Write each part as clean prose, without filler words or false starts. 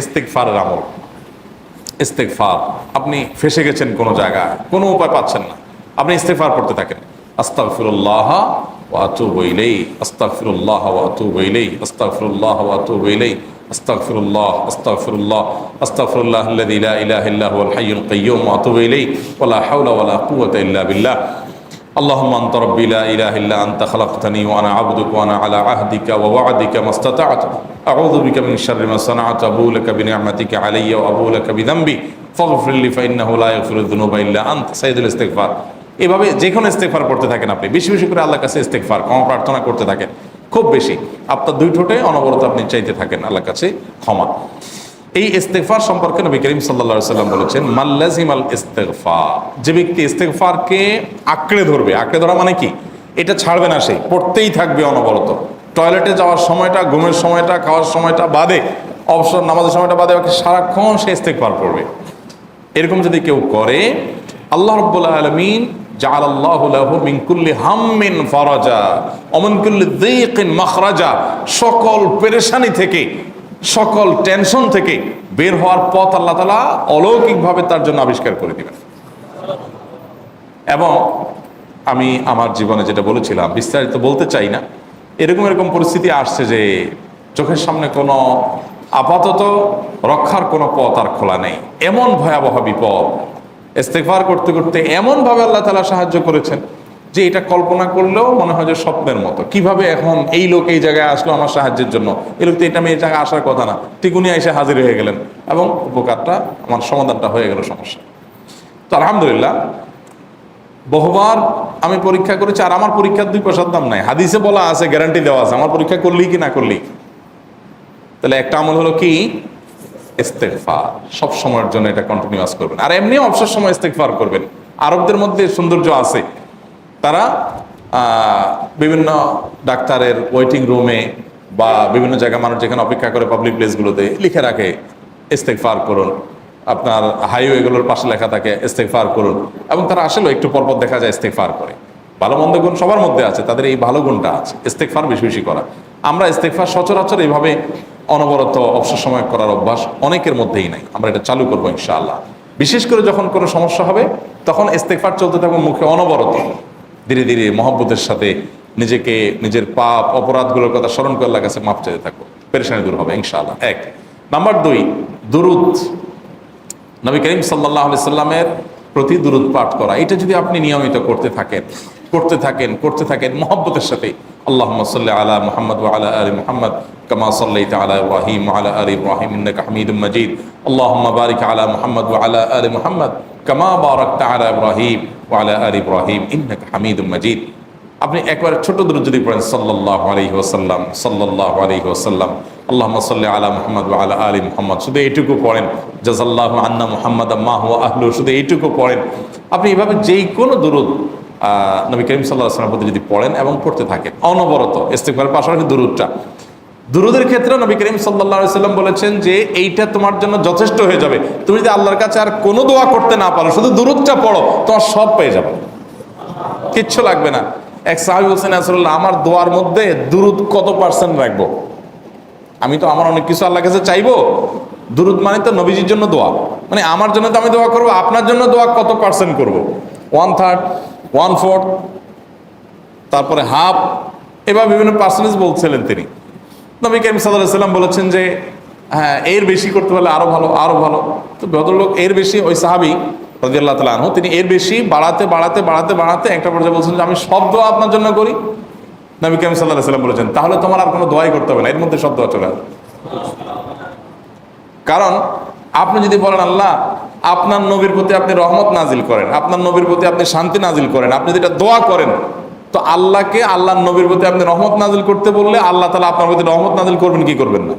ইস্তিগফারের আমল। ইস্তিগফার, আপনি ফেসে গেছেন কোনো জায়গায়, কোনো উপায় পাচ্ছেন না, আপনি ইস্তিগফার করতে থাকেন। আস্তাগফিরুল্লাহ ওয়া আতুবু ইলাইহি, আস্তাগফিরুল্লাহ ওয়া আতুবু ইলাইহি, আস্তাগফিরুল্লাহ ওয়া আতুবু ইলাইহি, আস্তাগফিরুল্লাহ, আস্তাগফিরুল্লাহ, আস্তাগফিরুল্লাহাল্লাযী লা ইলাহা ইল্লা হুয়াল হাইয়ুল কাইয়্যুম ওয়া আতুবু ইলাইহি ওয়া লা হাওলা ওয়া লা কুওয়াতা ইল্লা বিল্লাহ। اللهم أنت ربي لا إله إلا أنت خلقتني وأنا عبدك وأنا على عهدك ووعدك ما استطعت أعوذ بك من شر ما صنعت أبوء لك بنعمتك علي وأبوء لك بذنبي فاغفر لي فإنه لا يغفر الذنوب إلا أنت সাইয়্যিদুল ইস্তিগফার। এভাবে যে কোনো ইস্তিগফার করতে থাকেন, আপনি বেশি বেশি করে আল্লাহর কাছে ইস্তিগফার ক্ষমা প্রার্থনা করতে থাকেন, খুব বেশি। আপনার দুই ঠোঁটে অনবরত আপনি চাইতে থাকেন আল্লাহর কাছে ক্ষমা। এই ইস্তিগফার সম্পর্কে নবী করিম সাল্লাল্লাহু আলাইহি ওয়াসাল্লাম বলেছেন, মাল্লাজিমাল ইস্তিগফার, যে ব্যক্তি ইস্তিগফারকে আঁকড়ে ধরবে, আঁকড়ে ধরা মানে কি, এটা ছাড়বে না, সে পড়তেই থাকবে অনবরত। টয়লেটে যাওয়ার সময়টা, ঘুমের সময়টা, খাওয়ার সময়টা বাদে, অবসর নামাজের সময়টা বাদে সারাক্ষণ সে ইস্তিগফার করবে। এরকম যদি কেউ করে, আল্লাহ রাব্বুল আলামিন জাআলাল্লাহু লাহু মিন কুল্লি হাম্মিন ফারাজা ওয়া মিন কুল্লি যায়কিন মাখরাজা, সকল পেরেশানি থেকে, সকল টেনশন থেকে বের হওয়ার পথ আল্লাহ তাআলা অলৌকিকভাবে তার জন্য আবিষ্কার করে দিবেন। এবং আমি আমার জীবনে যেটা বলেছিলাম, বিস্তারিত বলতে চাই না, এরকম পরিস্থিতি আসছে যে চোখের সামনে কোনো আপাতত রক্ষার কোনো পথ আর খোলা নেই, এমন ভয়াবহ বিপদ। ইস্তিগফার করতে করতে এমনভাবে আল্লাহ তাআলা সাহায্য করেছেন যে এটা কল্পনা করলেও মনে হয় যে স্বপ্নের মতো। কিভাবে এখন এই লোক এই জায়গায় আসলো আমার সাহায্যের জন্য, এই লোক তো এটা আমি এই জায়গায় আসার কথা না, টিকুনি এসে হাজির হয়ে গেলেন এবং উপকারটা, আমার সমাধানটা হয়ে গেল সমস্যা। তো আলহামদুলিল্লাহ, বহুবার আমি পরীক্ষা করেছি, আর আমার পরীক্ষার 2 পয়সার দাম নাই। হাদিসে বলা আছে, গ্যারান্টি দেওয়া আছে, আমার পরীক্ষা করলেই কি না করলেই। তাহলে একটা আমল হলো কি, ইস্তিগফার। সব সময়ের জন্য এটা কন্টিনিউয়াস করবেন, আর এমনিও অবসর সময় ইস্তিগফার করবেন। আরবদের মধ্যে সৌন্দর্য আছে, তারা বিভিন্ন ডাক্তারের ওয়েটিং রুমে বা বিভিন্ন জায়গায় মানুষ যেখানে অপেক্ষা করে পাবলিক প্লেসগুলোতে লিখে রাখে ইস্তিগফার করুন। আপনার হাইওয়েগুলোর পাশে লেখা থাকে ইস্তিগফার করুন, এবং তারা আসলে একটু পরপর দেখা যায় ইস্তিগফার করে। ভালো মন্দ গুণ সবার মধ্যে আছে, তাদের এই ভালো গুণটা আছে, ইস্তিগফার বেশি বেশি করা। আমরা ইস্তিগফার সচরাচর এইভাবে অনবরত অবসর সময় করার অভ্যাস অনেকের মধ্যেই নাই। আমরা এটা চালু করবো ইনশাআল্লাহ। বিশেষ করে যখন কোনো সমস্যা হবে, তখন ইস্তিগফার চলতে থাকবে মুখে অনবরত। ধীরে ধীরে মহব্বতের সাথে নিজেকে, নিজের পাপ অপরাধগুলোর কথা স্মরণ করে আল্লাহর কাছে মাফ চাইতে থাকবো, পেরেশানি দূর হবে ইনশাআল্লাহ। 1 নাম্বার 2, দুরুদ। নবী করিম সাল্লাল্লাহু আলাইহি সাল্লামের প্রতি দুরুদ পাঠ করা, এটা যদি আপনি নিয়মিত করতে থাকেন মহব্বতের সাথে, আল্লাহুম্মা সাল্লি আলা মুহাম্মদ ওয়া আলা আলি মুহাম্মদ কামা সাল্লাইতা আলা ইব্রাহিম ওয়া আলা আলি ইব্রাহিম ইন্নাকা হামিদুম মাজিদ, আল্লাহুম্মা বারিক আলা মুহাম্মদ ওয়া আলা আলি মুহাম্মদ কামা বারাকতা আলা ইব্রাহিম ওয়া আলা আলি ইব্রাহিম ইন্নাকা হামিদুম মাজিদ। আপনি একবার ছোট দুরূদ যদি পড়েন, সাল্লাল্লাহু আলাইহি ওয়াসাল্লাম, সাল্লাল্লাহু আলাইহি ওয়াসাল্লাম, আল্লাহুম্মা সাল্লি আলা মুহাম্মদ ওয়া আলা আলি মুহাম্মদ, শুধু এইটুকু পড়েন। জাযাল্লাহু আন্না মুহাম্মাদাম মা হুয়া আহলু, শুধু এইটুকু পড়েন। আপনি এইভাবে যেই কোনো দুরূদ নবী করিম সাল্লাল্লাহু আলাইহি ওয়াসাল্লামের প্রতি যদি পড়েন এবং পড়তে থাকেন অনবরত, ইস্তিগফারের পাশাপাশি দুরূদের ক্ষেত্রে নবী করিম সাল্লাল্লাহু আলাইহি ওয়াসাল্লাম বলেছেন যে এইটা তোমার জন্য যথেষ্ট হয়ে যাবে। তুমি যদি আল্লাহর কাছে আর কোনো দোয়া করতে না পারো, শুধু দুরূদটা পড়ো, তোমার সব পেয়ে যাবে, কিচ্ছু লাগবে না। এক সাহাবী বলছেন, রাসূলুল্লাহ, আমার দোয়ার মধ্যে দুরূদ কত পার্সেন্ট রাখবো? আমি তো আমার অনেক কিছু আল্লাহর কাছে চাইবো, দুরূদ মানে তো নবীজির জন্য দোয়া, মানে আমার জন্য তো আমি দোয়া করবো, আপনার জন্য দোয়া কত পার্সেন্ট করবো? 1/3, 1/4, তারপরে হাফ, এবার বিভিন্ন পার্সেন্টেজ বলছিলেন তিনি। নবী করিম সাল্লাল্লাহু আলাইহি ওয়াসাল্লাম বলেছেন যে হ্যাঁ, এর বেশি করতে পারলে আরো ভালো, আরো ভালো। তো ভদ্রলোক এর বেশি, ওই সাহাবী রাদিয়াল্লাহু তাআলা আনহু, তিনি এর বেশি বাড়াতে একটা পর্যায়ে বলছেন যে আমি সব দোয়া আপনার জন্য করি। নবী করিম সাল্লাল্লাহু আলাইহি ওয়াসাল্লাম বলেছেন, তাহলে তোমার আর কোনো দোয়াই করতে হবে না, এর মধ্যে সব দোয়া চলে আসবে। কারণ আপনি যদি বলেন আল্লাহ আপনার নবীর প্রতি আপনি রহমত নাজিল করেন, আপনার নবীর প্রতি আপনি শান্তি নাজিল করেন, আপনি যেটা দোয়া করেন, তো আল্লাহকে, আল্লাহর নবীর প্রতি আপনি রহমত নাজিল করতে বললে আল্লাহ তাআলা আপনার প্রতি রহমত নাজিল করবেন কি করবেন না?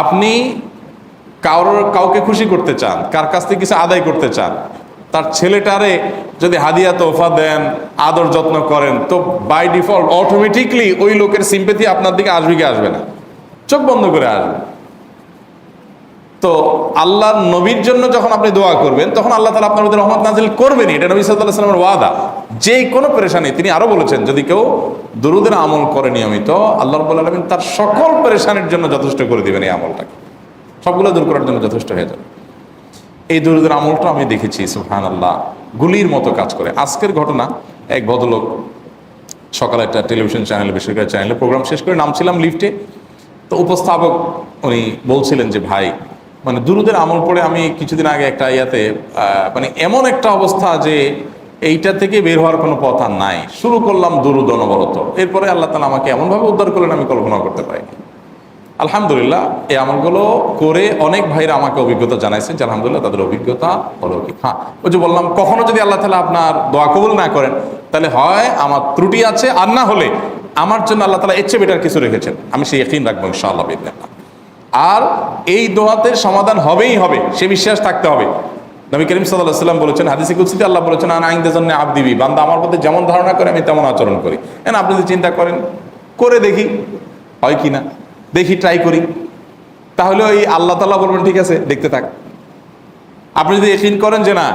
আপনি কাউকে খুশি করতে চান, কার কাছ থেকে কিছু আদায় করতে চান, তার ছেলেটারে যদি হাদিয়া তোফা দেন, আদর যত্ন করেন, তো বাই ডিফল্ট অটোমেটিকলি ওই লোকের সিম্পেথি আপনার দিকে আসবে কি আসবে না? চোখ বন্ধ করে আসবে। তো আল্লাহর নবীর জন্য যখন আপনি দোয়া করবেন, তখন আল্লাহ তাআলা আপনার প্রতি রহমত নাজিল করবেনই, এটা নবী সাল্লাল্লাহু আলাইহি ওয়াসাল্লামের ওয়াদা। যে কোনো পেরেশানি, তিনি আরো বলেছেন, যদি কেউ দুরূদের আমল করে নিয়মিত, আল্লাহ রাব্বুল আলামিন তার সকল পেরেশানির জন্য যথেষ্ট করে দিবেন এই আমলটাকে। সবগুলো দূর করার জন্য যথেষ্ট হয়ে যাবে। এই দরুদের আমলটা আমি দেখেছি সুবহানাল্লাহ গুলির মতো কাজ করে। আজকের ঘটনা, এক ভদ্রলোক সকালে একটা টেলিভিশন চ্যানেলে, বেসরকারি চ্যানেলে প্রোগ্রাম শেষ করে নামছিলাম লিফটে, তো উপস্থাপক উনি বলছিলেন যে ভাই মানে দুরুদের আমল পড়ে আমি কিছুদিন আগে একটা ইয়াতে মানে এমন একটা অবস্থা যে এইটা থেকে বের হওয়ার কোনো পথ আর নাই, শুরু করলাম দুরুদ অনবরত, এরপরে আল্লাহ তাআলা আমাকে এমনভাবে উদ্ধার করলেন আমি কল্পনা করতে পারিনি। আলহামদুলিল্লাহ এই আমলগুলো করে অনেক ভাইরা আমাকে অভিজ্ঞতা জানাইছেন যে আলহামদুলিল্লাহ তাদের অভিজ্ঞতা অলৌকিক। হ্যাঁ, ওই যে বললাম কখনো যদি আল্লাহ তাআলা আপনার দোয়া কবুল না করেন তাহলে হয় আমার ত্রুটি আছে, আর না হলে আমার জন্য আল্লাহ তাআলা এর চেয়ে বেটার কিছু রেখেছেন, আমি সেই ইয়াকিন রাখবো ইনশাআল্লাহ বিইذنিল্লাহ। আর এই দোয়াতে সমাধান হবেই হবে সে বিশ্বাস থাকতে হবে। নবী করিম সাল্লাল্লাহু আলাইহি ওয়াসাল্লাম বলেছেন, হাদিসে কুদসিতে আল্লাহ বলেছেন আনা ইনদা যান্নি আবদি বি, বান্দা আমার প্রতি যেমন ধারণা করে আমি তেমন আচরণ করি। আপনি যদি চিন্তা করেন করে দেখি হয় কি না, দেখি ট্রাই করি, তাহলে ওই আল্লাহ তাআলা বলবেন ঠিক আছে দেখতে থাক। আপনি যদি ইয়াকিন করেন যে না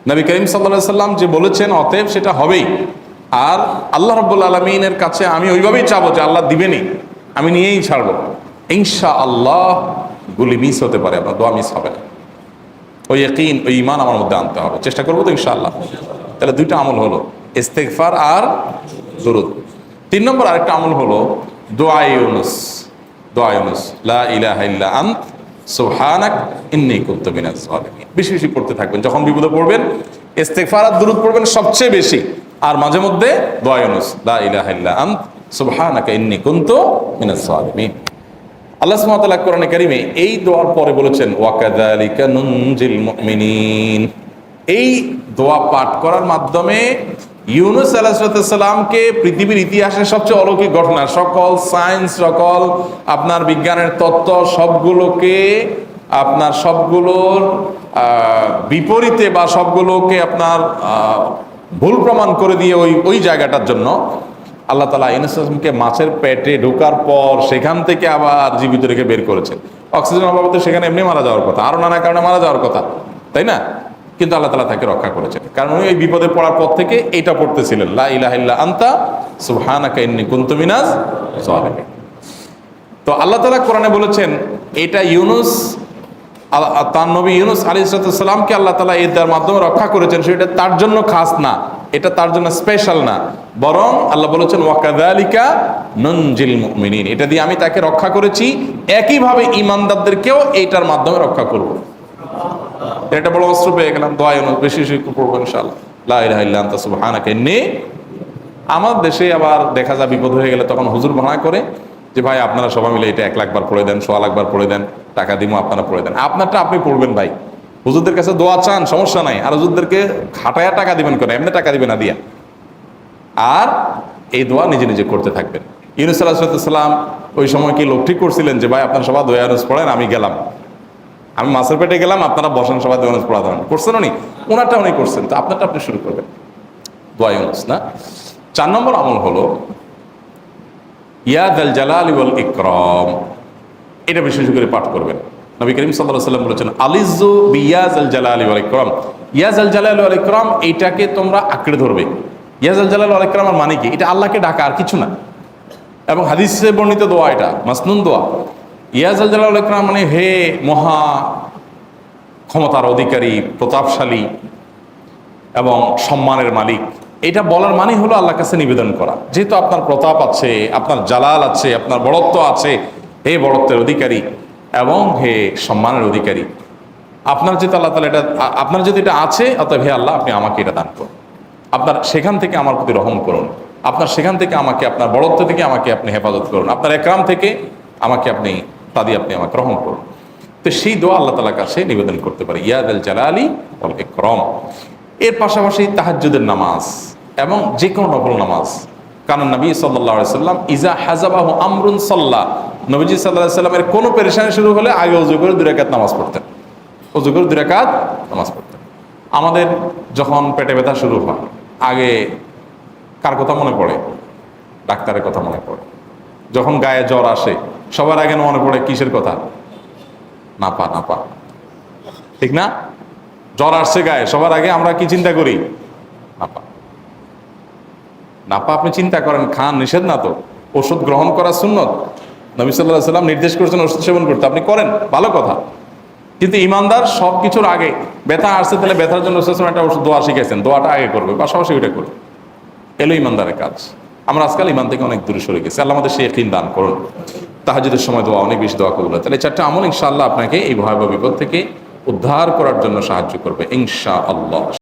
নবী করিম সাল্লাল্লাহু আলাইহি ওয়াসাল্লাম যে বলেছেন অতএব সেটা হবেই, আর আল্লাহ রাব্বুল আলামিনের কাছে আমি ওইভাবেই চাবো যে আল্লাহ দিবেনই, আমি নিয়েই ছাড়বো, ইনশাআল্লাহ গুলি মিস হতে পারে, আপনার দোয়া মিস হবে না। ওই ইয়াকিন ওই ঈমান আমার মধ্যে আনতে হবে, চেষ্টা করবো তো ইনশাআল্লাহ। তাহলে দুইটা আমল হলো, ইস্তেগফার আর দুরূদ। 3 নম্বর আরেকটা আমল হলো দোয়া ইউনুস। দোয়া ইউনুস, লা ইলাহা ইল্লা আন্ত সুবহানাক ইন্নী কুনতু মিনাজ জালিমিন। বেশি বেশি পড়তে থাকবেন, যখন বিপদে পড়বেন ইস্তেগফার আর দুরূদ পড়বেন সবচেয়ে বেশি, আর মাঝে মধ্যে দোয়া ইউনুস, লা ইলাহা ইল্লা আন্ত সুবহানাকা ইন্নী কুনতু মিনাজ জালিমিন। আল্লাহ সুবহানাহু ওয়া তাআলা কোরআনে কারীমে এই দোয়ার পরে বলেছেন ওয়াকাযালিকা নুনজিল মুমিনিন। এই দোয়া পাঠ করার মাধ্যমে ইউনুস আলাইহিস সালামকে পৃথিবীর ইতিহাসের সবচেয়ে অলৌকিক ঘটনা, সকল সায়েন্স, সকল আপনার বিজ্ঞানের তত্ত্ব সবগুলোকে আপনার সবগুলোর বিপরীতে বা সবগুলোকে আপনার ভুল প্রমাণ করে দিয়ে ওই জায়গাটার জন্য আল্লাহ তাআলা ইউনুস আলাইহিসকে মাছের পেটে ঢোকার পর সেখান থেকে আবার জীবিত রেখে বের করেছেন। অক্সিজেন অভাবে সেখানে এমনি মারা যাওয়ার কথা, আরো নানা কারণে মারা যাওয়ার কথা, তাই না? কিন্তু আল্লাহ তাআলা তাকে রক্ষা করেছেন, কারণ উনি এই বিপদে পড়ার পর থেকে এইটা পড়তেছিলেন, লা ইলাহা ইল্লা আনতা সুবহানাকা ইন্নী কুনতু মিনাজ জালিমিন। তো আল্লাহ তাআলা কোরআনে বলেছেন এটা ইউনুস, তার নবী ইউনুস আলাইহিস সালামকে আল্লাহ তাআলা এর মাধ্যমে রক্ষা করেছেন, সেটা তার জন্য খাস না, এটা তার জন্য স্পেশাল না, বরং আল্লাহ বলেছেন ওয়াকাযালিকা নুনজিল মুমিনিন, এটা দিয়ে আমি তাকে রক্ষা করেছি, একইভাবে ঈমানদারদেরকেও এইটার মাধ্যমে রক্ষা করব। এটা বড় অস্ত্র পেয়ে গেলাম। দোয়া ইউনুস বেশি বেশি পড়বো ইনশাআল্লাহ, লা ইলাহা ইল্লা আনতা সুবহানাকা ইন্নী। আমার দেশে আবার দেখা যায় বিপদ হয়ে গেলে তখন হুজুর ভাড়া করে যে ভাই আপনারা সবাই মিলে এটা 1 লাখ বার পড়ে দেন, 1.25 লাখ বার পড়ে দেন, টাকা দিমো আপনারা পড়ে দেন। আপনারটা আপনি পড়বেন ভাই, হুজুরদের কাছে দোয়া চান সমস্যা নাই, আর হুজুরদেরকে খাটায়া টাকা দিবেন কেন, এমনি টাকা দিবেন না দিয়া। আর এই দোয়া নিজে নিজে করতে থাকবেন। ইউনুস আলাইহিস সালাম ওই সময় কি লোক ঠিক করছিলেন যে ভাই আপনারা সবাই দোয়া ইউনুস পড়েন, আমি গেলাম, আমি মাছের পেটে গেলাম, আপনারা বসেন সবাই দোয়া ইউনুস পড়া দেন, করছেন উনি? ওনারটা উনি করছেন, তো আপনারটা আপনি শুরু করবেন, দোয়া ইউনুস না। 4 নম্বর আমল হলো ইয়া যাল জালালি ওয়াল ইকরাম। এটা বিশেষ করে পাঠ করবেন। নবী করিম সাল্লাল্লাহু আলাইহি ওয়াসাল্লাম বলেছেন আলিজু বিয়া যাল জালালি ওয়াল ইকরাম। ইয়া যাল জালালি ওয়াল ইকরাম এইটাকে তোমরা আঁকড়ে ধরবে। ইয়া যাল জালালি ওয়াল ইকরামের মানে কি? এটা আল্লাহকে ডাকা, আর কিছু না। এবং হাদিসে বর্ণিত দোয়া, এটা মাসনুন দোয়া। ইয়া যাল জালালি ওয়াল ইকরাম মানে হে মহা ক্ষমতার অধিকারী, প্রতাপশালী এবং সম্মানের মালিক। এটা বলার মানে হলো আল্লাহর কাছে নিবেদন করা, যেহেতু আপনার প্রতাপ আছে, আপনার জালাল আছে, আপনার বড়ত্ব আছে, হে বড়ত্বের অধিকারী এবং হে সম্মানের অধিকারী, আপনার যেহেতু আল্লাহ তাআলা এটা, আপনার যদি এটা আছে, অতএব হে আল্লাহ আপনি আমাকে এটা দান করুন, আপনার সেখান থেকে আমার প্রতি রহম করুন, আপনার সেখান থেকে আমাকে, আপনার বড়ত্ব থেকে আমাকে আপনি হেফাজত করুন, আপনার একরাম থেকে আমাকে আপনি, তা দিয়ে আপনি আমাকে রহম করুন। তো সেই দোয়া আল্লাহ তাআলার কাছে নিবেদন করতে পারি, ইয়া যাল জালালি ওয়াল ইকরাম। এর পাশাপাশি তাহাজ্জুদের নামাজ এবং যে কোনো নফল নামাজ, কারণ নবী সাল্লাল্লাহু আলাইহি সাল্লাম ইজা হাজাবাহু আমরুন সাল্লাহ, নবীজি সাল্লাল্লাহু আলাইহি সাল্লামের কোনো পেরেশানি শুরু হলে আগে ওযু করে 2 রাকাত নামাজ পড়তেন, ওযু করে 2 রাকাত নামাজ পড়তেন। আমাদের যখন পেটে ব্যথা শুরু হয় আগে কার কথা মনে পড়ে? ডাক্তারের কথা মনে পড়ে। যখন গায়ে জ্বর আসে সবার আগে মনে পড়ে কিসের কথা? নাপা, নাপা, ঠিক না? জ্বর আসছে গায়ে, সবার আগে আমরা কি চিন্তা করি? নাপা। নাপা আপনি চিন্তা করেন, খান, নিষেধ না তো, ওষুধ গ্রহণ করা সুন্নত, নবী সাল্লাল্লাহু আলাইহি সাল্লাম নির্দেশ করেছেন ওষুধ সেবন করতে, আপনি করেন, ভালো কথা। কিন্তু ইমানদার সব কিছুর আগে ব্যথা আসছে, তাহলে ব্যথার জন্য রাসূল সাল্লাল্লাহু আলাইহি ওয়াসাল্লাম একটা ওষুধ দোয়া শিখাইছেন, দোয়াটা আগে করবে, পাশাপাশি ওইটা করবে। এলো ইমানদারের কাজ। আমরা আজকাল ইমান থেকে অনেক দূরে সরে গেছি। আল্লাহ আমাদের সেই ইয়াকিন দান করুন। তাহাজ্জুদের সময় দোয়া, অনেক বেশি দোয়া কবুল হয়। তাহলে 4টা আমল ইনশাআল্লাহ আপনাকে এই ভয়াবহ বিপদ থেকে উদ্ধার করার জন্য সাহায্য করবে ইনশাআল্লাহ।